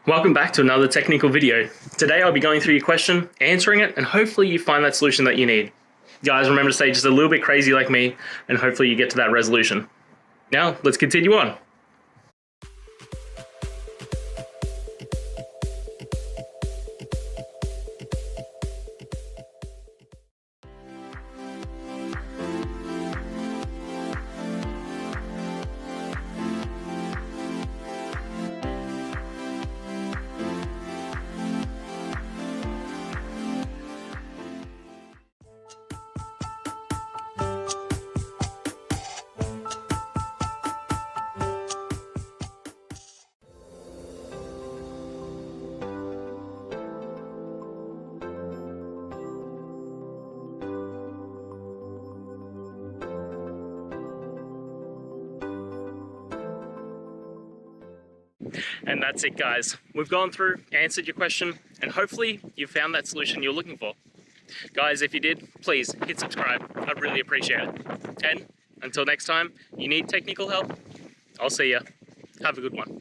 Welcome back to another technical video. Today I'll be going through your question, answering it, and hopefully you find that solution that you need. Guys, remember to stay just a little bit crazy like me, and hopefully you get to that resolution. Now, let's continue on. And that's it, guys. We've gone through, answered your question, and hopefully you found that solution you're looking for. Guys, if you did, please hit subscribe. I'd really appreciate it. And until next time, you need technical help, I'll see ya. Have a good one.